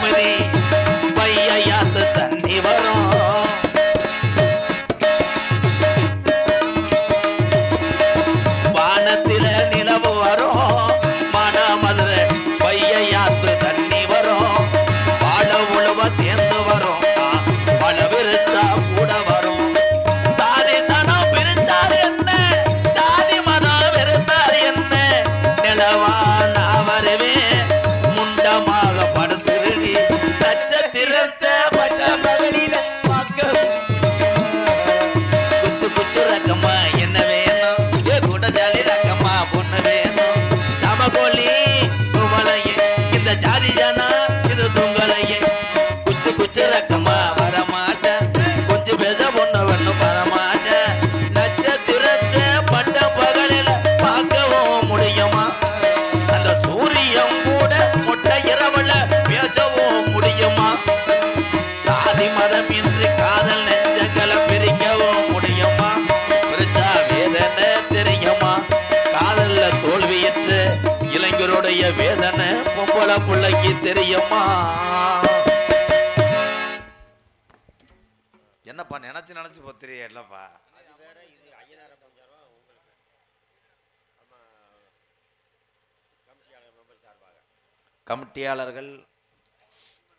கமுதி பையாத்து தண்ணி வரும் வானத்தில நிலவு வரும் மனமதுரை பையாத்து தண்ணி வரும் வாழ உழவ சேர்ந்து வரும் பல விரிச்சா கூட வரும் சாதி சனம் பிரிச்சார் என்ன சாதி மதம் வெறுத்தார் என்ன நிலவா நான் வருவேன் முண்டமாக படுத்துருடி நட்சத்திரத்தை பட்ட மகளில குச்சு குச்சு ரக்கம்மா என்ன வேணும் ஏ கூட ஜாலி ரக்கம்மா பொண்ணு வேணும் சமகோலி குமலையே இந்த ஜாதி ஜனா இது துங்கலையே குச்சு குச்சு ரக்கம்மா வரமாட்டேன் கொஞ்சம் பேச பொண்ணு வரணும் வரமாட்டேன் நட்சத்திரத்தை பட்ட பகலில பார்க்கவும் முடியுமா அந்த சூரியன் கூட முட்டை இரவல பேசவும் முடியுமா சாதி மதம் இன்றி காதல் நெஞ்சங்களை பிரிக்கவும் முடியுமா பிரிச்சா வேதனை தெரியுமா காதல்ல தோல்வியற்று இளைஞருடைய வேதனை பொம்பளை பிள்ளைக்கு தெரியுமா என்னப்பா நினைச்சு நினைச்சு போத்திரியா இல்லப்பா கமிட்டியாளர்கள்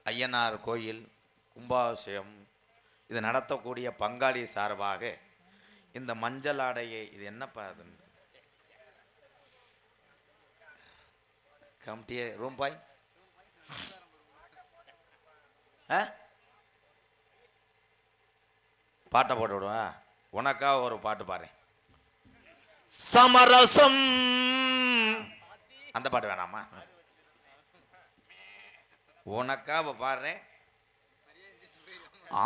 ஐயனார் கோயில் கும்பாபிஷேகம் இது நடத்தக்கூடிய பங்காளி சார்பாக இந்த மஞ்சள் ஆடையை இது என்னப்பா அது கமிட்டியே ரூம் பாய் பாட்டை போட்டு விடுவா உனக்கா ஒரு பாட்டு பாரு சமரசம் அந்த பாட்டு வேணாமா உனக்கா பாடுறேன்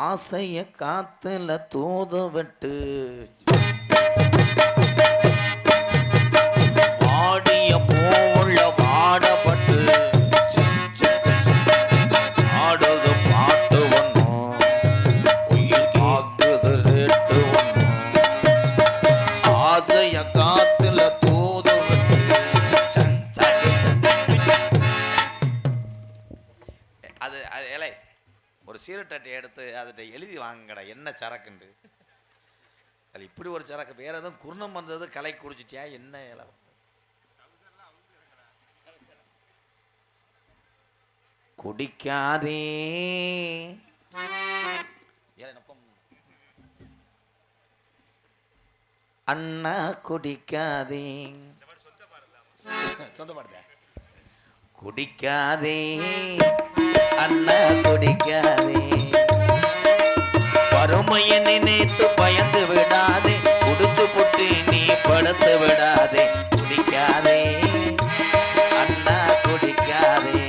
ஆசைய காத்துல தூது விட்டு வாடிய பூவுள்ள வாடப்பட்டு ஆடுது பாட்டு ஒன்னும் உயிர் காக்குது ரேட்டு ஒன்னும் ஆசைய காத்துல தூது விட்டு அது இலை ஒரு சீரட்டை எடுத்து அதை எழுதி வாங்கடா என்ன சரக்குண்டு அது இப்படி ஒரு சரக்கு வேற எதுவும் குர்ணம் வந்தது கலை குடிச்சிட்டியா என்ன இலை குடிக்காதே அண்ணா குடிக்காதே சொந்த பாடுத குடிக்காதே அண்ணா குடிக்காதே வறுமையை நினைத்து பயந்து விடாதே குடிச்சு புட்டு நீ படுத்து விடாதே குடிக்காதே அண்ணா குடிக்காதே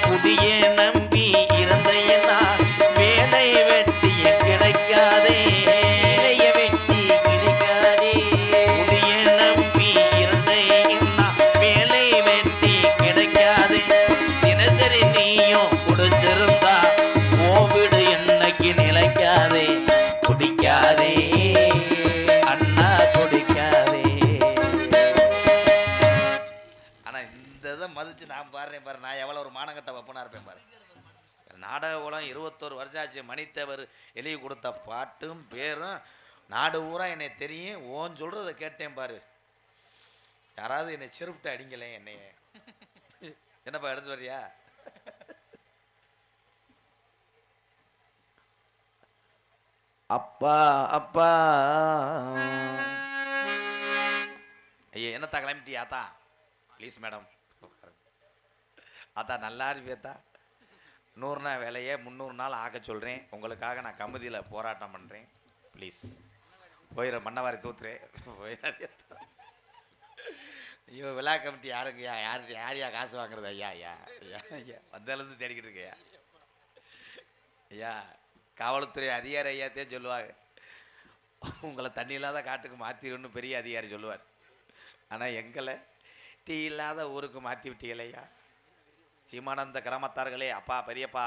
குடியே நம்பி இருந்தையனா வேலை வெட்டிய கிடைக்காதே வெட்டி கிடைக்காதே குடியே நம்பி இருந்தையனா வேலை வெட்டி கிடைக்காதே தினசரி நீயும் குடிச்சிருந்தா கோவிடு என்னைக்கு நிலைக்காதே குடிக்காதே அண்ணா குடிக்காதே ஆனா இந்த இதை மதிச்சு நான் பாடுறேன் பாரு நான் எவ்வளவு ஒரு மானங்கட்ட வப்பனா இருப்பேன் பாரு நாடக உலகம் 21 வருஷம் ஆச்சு மணித்தவர் எழுதி கொடுத்த பாட்டும் பேரும் நாடு ஊரா என்னை தெரியும் ஓன் சொல்றதை கேட்டேன் பாரு யாராவது என்னை செருப்பிட்டு அடிங்களே என்னைய என்னப்பா எடுத்து வரியா அப்பா அப்பா ஐயா என்னத்தா கிளம்பிட்டியாத்தா ப்ளீஸ் மேடம் அத்தா நல்லா இருப்பியத்தா 100 நாள் வேலையை 300 நாள் ஆக்க சொல்கிறேன் உங்களுக்காக நான் கமிதியில் போராட்டம் பண்ணுறேன் ப்ளீஸ் போயிட மண்ணவாரி தூத்துறேன் போயிடாதே ஐயோ விழா கமிட்டி யாருங்கய்யா யாரையா காசு வாங்குறது ஐயா ஐயா ஐயா ஐயா வந்தலேருந்து தேடிக்கிட்டு இருக்கையா ஐயா காவல்துறை அதிகாரி ஐயாத்தே சொல்லுவாங்க உங்களை தண்ணி இல்லாத காட்டுக்கு மாற்றிடுன்னு பெரிய அதிகாரி சொல்லுவார் ஆனால் எங்களை டீ இல்லாத ஊருக்கு மாற்றி விட்டீங்களையா சீமானந்த கிராமத்தார்களே அப்பா பெரியப்பா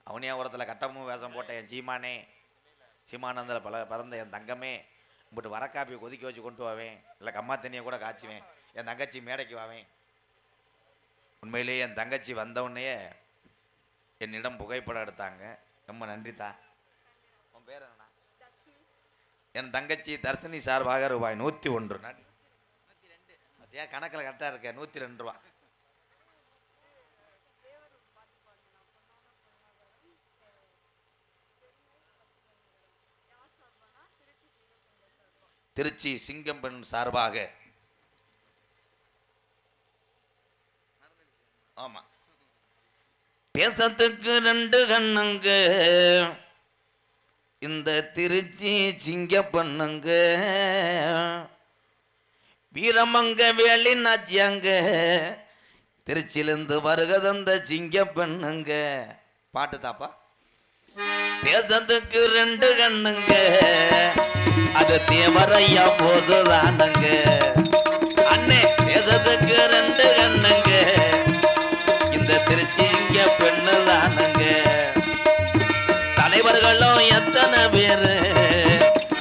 அவனியாபுரத்தில் கட்டமும் வேஷம் போட்ட என் சீமானே சீமானந்தில் பிறந்த என் தங்கமே இப்படி வர காப்பியை கொதிக்க வச்சு கொண்டு வாவேன் இல்லை கம்மா தண்ணியை கூட காய்ச்சுவேன் என் தங்கச்சி மேடைக்கு வாவேன் உண்மையிலேயே என் தங்கச்சி வந்தவுடனே என்னிடம் புகைப்படம் எடுத்தாங்க. ரொம்ப நன்றிதா. உன் பேர் என்ன? என் தங்கச்சி தர்ஷினி சார்பாக ரூபாய் 101. ஏன் கணக்கில் கரெக்டாக இருக்க? 102 ரூபா. திருச்சி சிங்கம்பெண் சார்பாக. ஆமா, தேசத்துக்கு 2 கண்ணுங்க இந்த திருச்சி சிங்கப்பண்ணுங்க, வீரமங்க வேலி நாச்சியாங்க, திருச்சியிலிருந்து வருக தந்த சிங்கப்பண்ணுங்க. பாட்டு தாப்பா. தேசத்துக்கு 2 கண்ணுங்க அது தேவரையா போசுதானுங்க. அண்ணே தேசத்துக்கு 2 கண்ணுங்க இந்த திருச்சி இங்க பெண்ணுதானுங்க. தலைவர்களும் எத்தனை பேரு,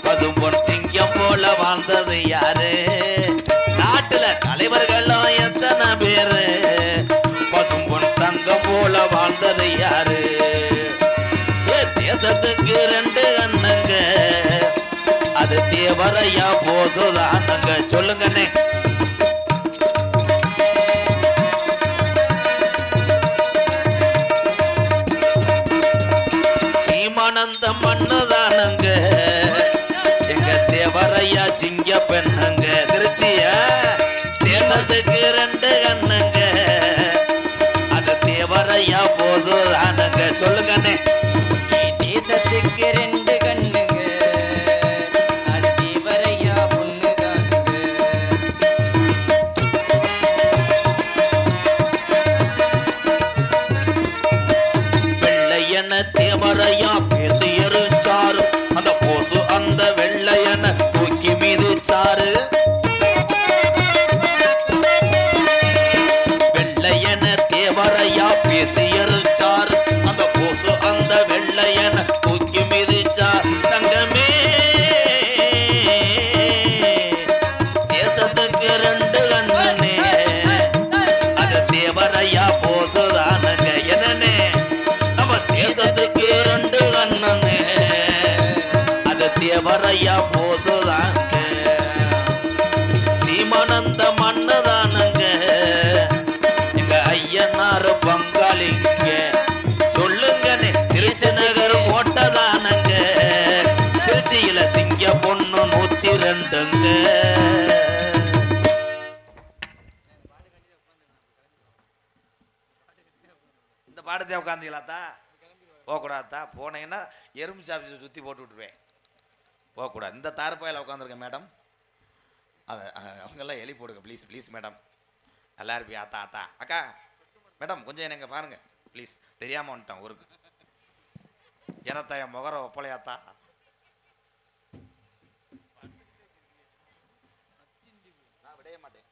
பசும்பொன் சிங்கம் போல வாழ்ந்தது யாரு? நாட்டுல தலைவர்களும் எத்தனை பேரு, பசும்பொன் தங்கம் போல வாழ்ந்தது யாரு? தேசத்துக்கு 2 கண்ணுங்க அது தேவரையா போசுதானுங்க. சொல்லுங்கண்ணே. சீமானந்த மண்ணுதானுங்க எங்க தேவரையா சிங்க பெண்ணுங்க. திருச்சிய தேசத்துக்கு 2 கண்ணுங்க அது தேவரையா போசுதானுங்க. சொல்லுங்கண்ணே. தேசத்துக்கு 2 கண்ணுங்க அது தேவரையா பொண்ணுதானுங்க. வெள்ளையன தேவரையா பேசி எரிச்சாரு அந்த போசு, அந்த வெள்ளையன தூக்கி மீதிச்சாரு. வெள்ளையன தேவரையா பேசி எரிச்சாரு அந்த போசு, அந்த வெள்ளையன தூக்கி மீதிச்சார். தங்கமே தேசத்துக்கு 2 கண்ணனே அது தேவரையா போசுதானுங்க. என்னன்னே நம்ம தேசத்துக்கு 2 கண்ணனே அது தேவரையா போசுதாங்க. சீமானந்த மண்ணுதானுங்க எங்க ஐயனாரு பங்காளிங்க. சொல்லுங்கண்ணே. திருச்சி நகர் கோட்டதானுங்க திருச்சியில சிங்க பொண்ணு 102ங்க. இந்த பாடத்தை உட்காந்துக்கலாத்தா? போகக்கூடாதா? போனீங்கன்னா எறும்பு சாப்பிட்டு சுற்றி போட்டு விட்டுருவேன். போகக்கூடாது. இந்த தார்பாயில் உட்காந்துருக்கேன் மேடம், அதை அவங்கெல்லாம் எலி போடுங்க ப்ளீஸ். Please madam. நல்லா இருப்பியா? ஆத்தா ஆத்தா அக்கா மேடம் கொஞ்சம் என்னங்க பாருங்க ப்ளீஸ். தெரியாமல் வந்துட்டேன் ஊருக்கு. எனத்தா என் முகர ஒப்பளையாத்தா. நான் விடைய மாட்டேன்.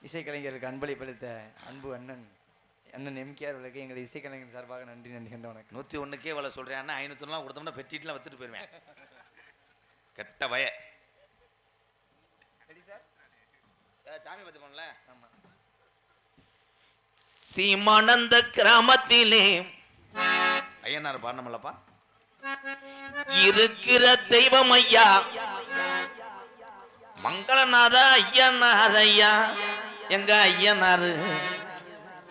இசைக்கலைஞருக்கு அன்பளிப்பளித்த அன்பு அண்ணன் எம்கேஆர் விளக்கு எங்கள் இசைக்கலைஞர் சார்பாக நன்றி. வணக்கம். 101க்கே இவ்வளோ சொல்கிறேன். 500 கொடுத்தோம்னா பெட்டிட்டுலாம் வச்சுட்டு போயிடுவேன். கெட்ட பய. சாமி பத்தி பண்ணல. சீமானந்த கிராமத்திலே ஐயனார் பாடணும்லப்பா. இருக்கிற தெய்வம் ஐயா மங்களநாத ஐயனார் ஐயா. எங்க ஐயனாரு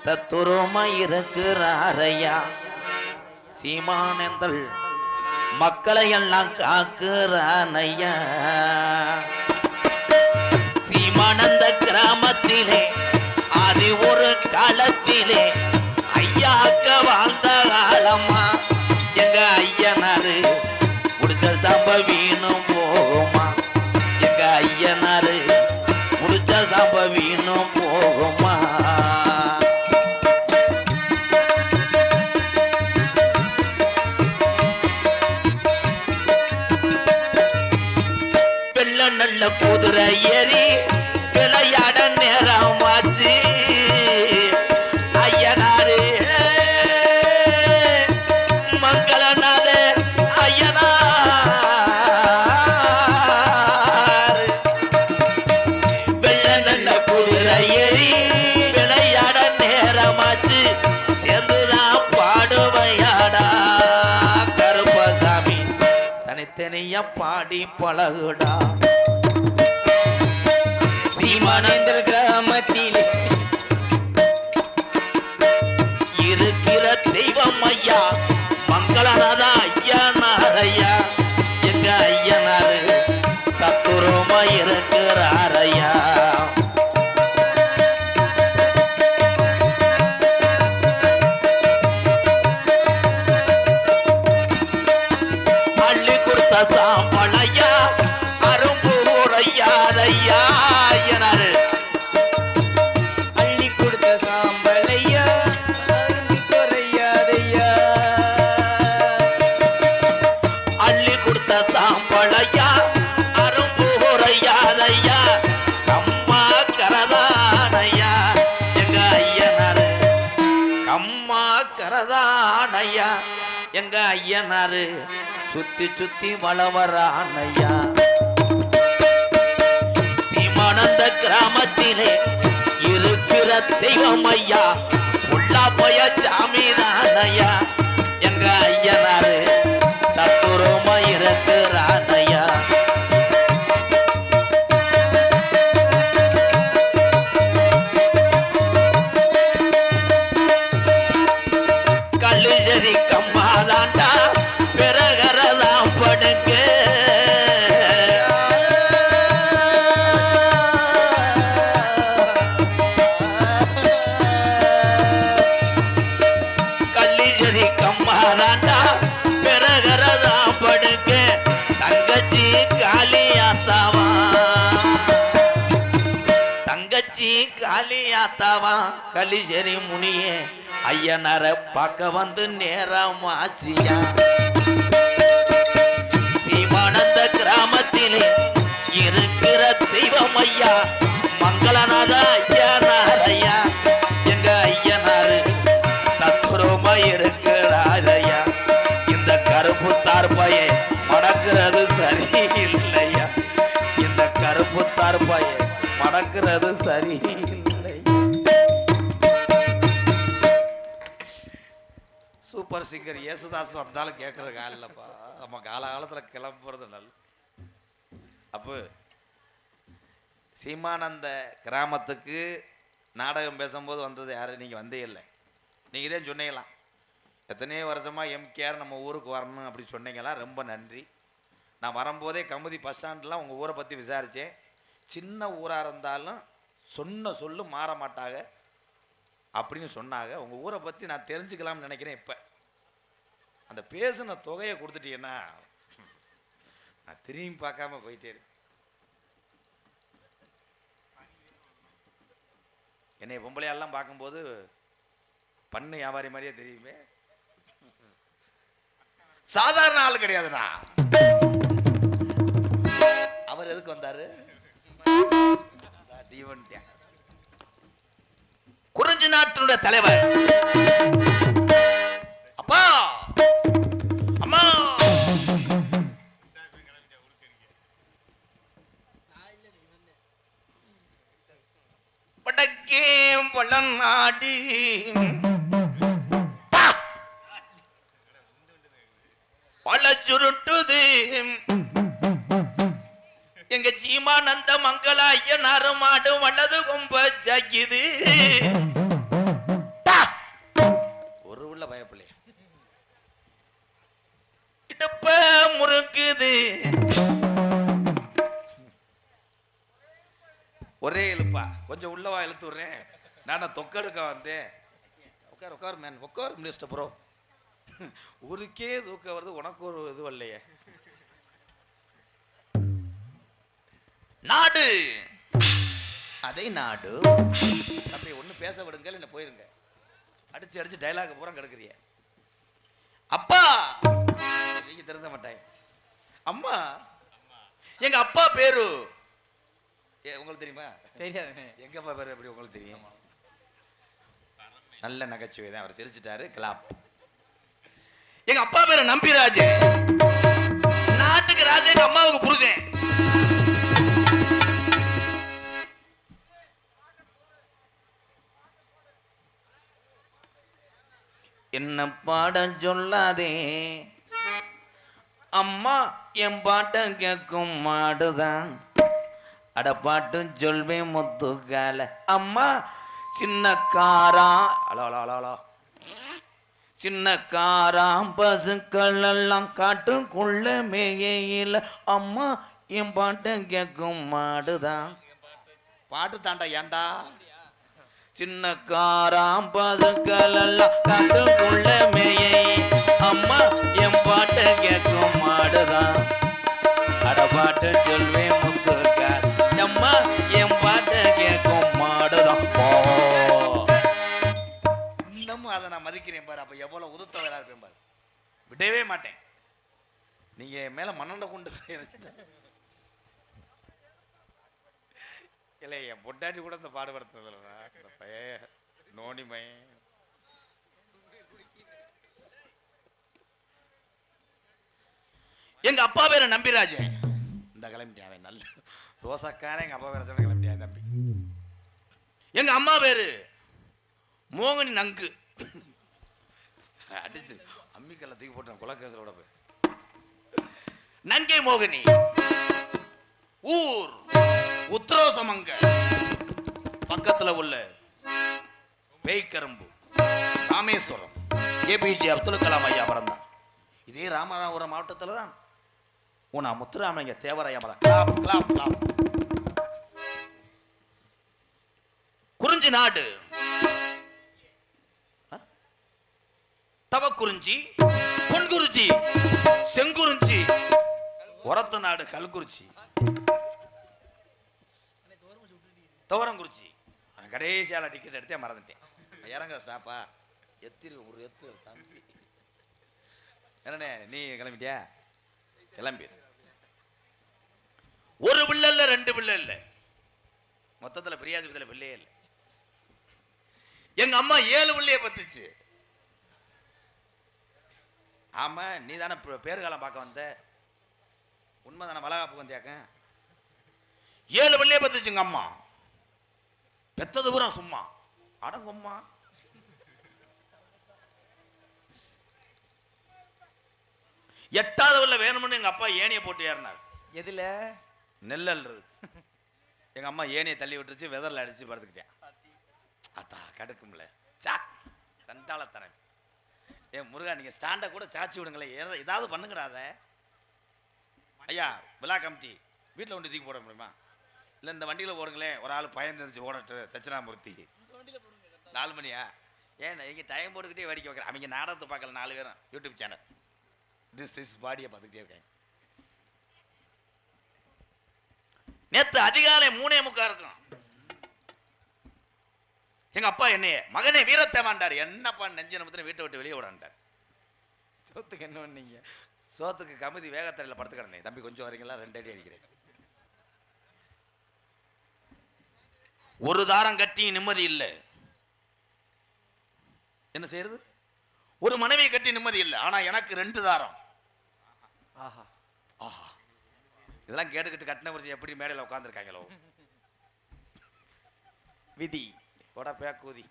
தத்துரமா இருக்கிறார் ஐயா. சீமானந்தல் மக்களை எல்லாம் காக்குறான் ஐயா. சீமானந்த கிராமத்திலே அது ஒரு காலத்திலே ஐயாக்க வாழ்ந்த காலமா. எங்க ஐயனாரு முடிச்ச சாம்ப வீணும் போகுமா. எங்க ஐயனாரு முடிச்ச சாம்ப வீணும் போகுமா. வெள்ள நல்ல குதிரை ஏறி விளையாட நேரமாச்சு. பாடி பழகுடா. சீமானேந்திர கிராமத்திலே இருக்கிற தெய்வம் ஐயா மங்களநாதா ஐயனார் ஐயா. எங்க ஐயனாரு தத்துரமா இருக்கிறார் ஐயா. அள்ளி கொடுத்த சாம்பளையா அரும்பு உரையாதையா ஐயனாரு. அள்ளி கொடுத்த சாம்பலையா அரும்பி குறையாதையா. அள்ளி கொடுத்த சாம்பளையா அரும்பு உரையாதையா. கம்மா கரதானையா எங்க ஐயனாரு. கம்மா கரதானையா எங்க ஐயனாரு. சுத்தி சுத்தி வளவரானையா. சீமானந்த கிராமத்திலே இருக்கிற தெய்வம் ஐயா உள்ளா போய சாமிதானையா. எங்க ஐயனாரு தத்துரமா இருக்கிறானையா. கல்லுசரி கம்மாதாண்டா பிறகரதான் படுங்க. கல்லுசரி கம்மாதாண்டா பிறகரதான் படுங்க. தங்கச்சி காளியாத்தாவா. தங்கச்சி காளியாத்தாவா. கலிசரி முனியே ஐயனார பார்க்க வந்து நேரமாச்சியா. சீமானந்த கிராமத்திலே இருக்கிற தெய்வம் ஐயா மங்களநாத ஐயனார் ஐயா. எங்க ஐயனாரு தத்துரமா இருக்கிறார் ஐயா. இந்த கருப்பு தார்பாயை மடக்கிறது சரியில்லையா. இந்த கருப்பு தார்பாயை மடக்கிறது சரியில்லை. சூப்பர் சிங்கர் இயேசுதாஸ் வந்தாலும் கேட்கறதுக்கு ஆள் இல்லப்பா. நம்ம காலகாலத்தில் கிளம்புறது நல்ல. அப்போ சீமானந்த கிராமத்துக்கு நாடகம் பேசும்போது வந்தது யாரு? நீங்கள் வந்தே இல்லை. நீங்கள் தான் சொன்னீங்களாம் எத்தனையோ வருஷமாக எம்கேஆர் நம்ம ஊருக்கு வரணும் அப்படி சொன்னீங்களா. ரொம்ப நன்றி. நான் வரும்போதே கமுதி பஸ் ஸ்டாண்ட்லாம் உங்கள் ஊரை பற்றி விசாரித்தேன். சின்ன ஊராக இருந்தாலும் சொன்ன சொல்லு மாற மாட்டாங்க அப்படின்னு சொன்னாங்க. உங்கள் ஊரை பற்றி நான் தெரிஞ்சுக்கலாம்னு நினைக்கிறேன். இப்போ அந்த பேசுன தொகையை கொடுத்துட்டீங்கன்னா நான் திரும்பி பார்க்காம போயிட்டே இருக்கேன். என்னை பொம்பளையாலாம் பார்க்கும்போது பண்ணு வியாபாரி மாதிரியே தெரியுமே. சாதாரண ஆள் கிடையாதுண்ணா. அவர் எதுக்கு வந்தாரு? குறிஞ்சி நாட்டினுடைய தலைவர். அப்பா அம்மா படக்கே பழநாடி பல சுருட்டுது. எங்க சீமானந்த மங்கள ஐயனாரு மாடு வலது கொம்ப ஜாக்கிது. ஒரு உள்ள பயப்பிள்ளைய இடுப்ப முறுக்குது. ஒரே இழுப்பா. கொஞ்சம் உள்ளவா இழுத்து விடுறேன். நான் தொக்கெடுக்க வந்தேன். உட்கார் உட்கார் மேன் உட்கார் மினிஸ்டர் ப்ரோ. ஊருக்கே தூக்க வருது, உனக்கு ஒரு இது இல்லையே. நாடு அதை நாடு. தம்பி ஒண்ணு பேச விடுங்க, இல்ல போயிருங்க. அடிச்சு அடிச்சு டைலாக் பூரா கிடக்குறிய. அப்பா நீங்க திறந்த மாட்டாங்க. அம்மா எங்க அப்பா பேரு உங்களுக்கு தெரியுமா? தெரியாது. எங்க அப்பா பேரு எப்படி உங்களுக்கு தெரியும்? நல்ல நகைச்சுவை தான். அவர் சிரிச்சிட்டாரு. கிளாப். எங்க அப்பா பேரு நம்பிராஜ். நாட்டுக்கு ராஜா. எங்க அம்மாவுக்கு புருஷன். என்ன பாடம் சொல்லாதே அம்மா என் பாட்டை கேட்கும் மாடுதான் அட பாட்டும் சொல்வேன் முத்துக்கால அம்மா சின்ன காரா அலோ அலோ அலோ அலோ சின்ன காராம் பசுக்கள் எல்லாம் காட்டுக்குள்ள மேயில அம்மா என் பாட்டை கேட்கும் மாடுதான் பாட்டு தாண்டா ஏண்டா சின்ன காராம் பசுக்கள் எல்லாம் காட்டுக்குள்ள மேயை அம்மா என் பாட்டை கேட்கும் மாடுதான் அட பாட்டு சொல்வேன் முத்துக்கால் அம்மா என் பாட்டை கேட்கும் மாடுதான் இன்னமும் அதை நான் மதிக்கிறேன் பாரு அப்ப எவ்வளவு உதுத்தவரா இருப்பேன் பாரு விடவே மாட்டேன் நீங்க என் மேல மண்ணண்ட கொண்டு இல்லை என் பொட்டாட்டி கூட இந்த பாடுபடுத்துறதுலடா இந்த பைய நோனிமை எங்க அப்பா பேரை நம்பிராஜன் இந்த கிளம்பிட்டேன் அவன் நல்ல ரோசக்காரன் எங்க அப்பா பேரை சொல்ல கிளம்பிட்டேன் தம்பி எங்க அம்மா பேரு மோகனி நங்கு அடிச்சு அம்மிக்கல்ல தூக்கி போட்டேன் குலக்கேசரோட போய் நங்கை மோகினி ஊர் உத்தரசமங்க பக்கத்துல உள்ள பேய்கரும்பு ராமேஸ்வரம் ஏபிஜே அப்துல் கலாம் ஐயா பிறந்தான் இதே ராமநாதபுரம் மாவட்டத்துல தான் Una Muthuramalinga தேவரையா clap clap clap குறிஞ்சி நாடு தவக்குறிஞ்சி பொன்குறிச்சி செங்குறிஞ்சி ஒரத்த நாடு கல்குறிச்சி துவரங்குறிச்சி கடைசியால டிக்கெட் எடுத்தே மறந்துட்டேன் இறங்க ஸ்டாப்பா எத்திரி ஒரு எத்து தம்பி என்னண்ணே நீ கிளம்பிட்டியா கிளம்பி ஒரு பிள்ளை இல்ல ரெண்டு பிள்ளை இல்ல மொத்தத்துல பிரியாசுபத்தில பிள்ளையே இல்லை எங்க அம்மா 7 பிள்ளைய பத்துச்சு ஆமா நீ தானே பேறுகாலம் பார்க்க வந்த உண்மைதானே வளகாப்பு வந்தியாக்க 7 பிள்ளைய பத்துச்சுங்க அம்மா பெத்தது பூரா சும்மா அடங்கம்மா எட்டாவது வேணும்னு எங்க அப்பா ஏனியை போட்டு ஏறினார் எதுல நெல்லல் எங்க அம்மா ஏனியை தள்ளி விட்டுருச்சு வெதர்ல அடிச்சு படுத்துக்கிட்டேன் அத்தா கடுக்கும்ல சண்டாளத்தனம் ஏன் முருகா நீங்க ஸ்டாண்டை கூட சாச்சி விடுங்களேன் ஏதாவது பண்ணுங்கிறாத ஐயா விழா கமிட்டி வீட்டில் கொண்டு தூக்கி போட முடியுமா இல்லை இந்த வண்டியில் போடுங்களேன் ஒரு ஆள் பயந்து இருந்துச்சு ஓடட்டு தட்சிணாமூர்த்தி 4 மணியா ஏன் இங்கே டைம் போட்டுக்கிட்டே வேடிக்கை வைக்கிறேன் அவங்க நாடகத்தை பார்க்கல 4 பேரும் யூடியூப் சேனல் திஸ் பாடியை பார்த்துக்கிட்டே இருக்கேன் நேற்று அதிகாலை 3:45 இருக்கும் எங்க அப்பா என்னைய மகனே வீரத்தேவாண்டார் என்னப்பா நெஞ்சு நமத்துல வீட்டை விட்டு வெளியே விடாண்டார் சோத்துக்கு என்ன பண்ணீங்க சோத்துக்கு கமிதி வேகத்தரையில் படுத்து கிடந்தேன் தம்பி கொஞ்சம் வரீங்களா 2 அடி அடிக்கிறேன் ஒரு தாரம் கட்டி நிம்மதி இல்லை என்ன செய்யறது ஒரு மனைவியை கட்டி நிம்மதி இல்லை ஆனா எனக்கு 2 தாரம் ஆஹா ஆஹா இதெல்லாம் கேட்டுக்கிட்டு கட்டின குறிச்சி எப்படி மேடையில் உட்காந்துருக்காங்களோ விதி போடா பேக்கூதி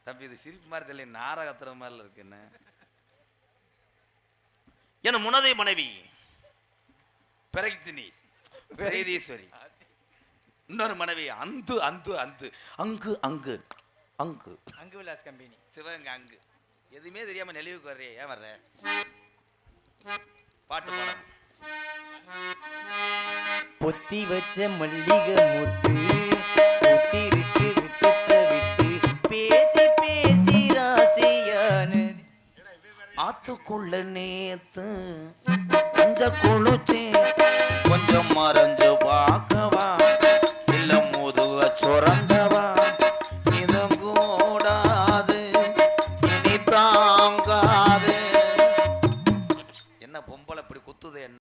தம்பி இது சிரிப்பு மாதிரி தெரியல நாரகத்துற மாதிரி இருக்கு என்ன என் முனதை மனைவி பிரகித்தினி பிரகதீஸ்வரி இன்னொரு மனைவி அந்து அந்து அந்து அங்கு அங்கு அங்கு அங்கு விலாஸ் கம்பெனி சிவகங்கை அங்கு எதுவுமே தெரியாம நெளிவுக்கு வர்றே ஏன் வர்ற பாட்டு பாடம் பொத்தி வச்ச மல்லிகை மொட்டு பொத்தி இருக்கு விட்டு பேசி பேசி ராசியான ஆத்துக்குள்ள நேத்து கொஞ்சம் குளிச்சு கொஞ்சம் மறைஞ்சு பார்க்கவா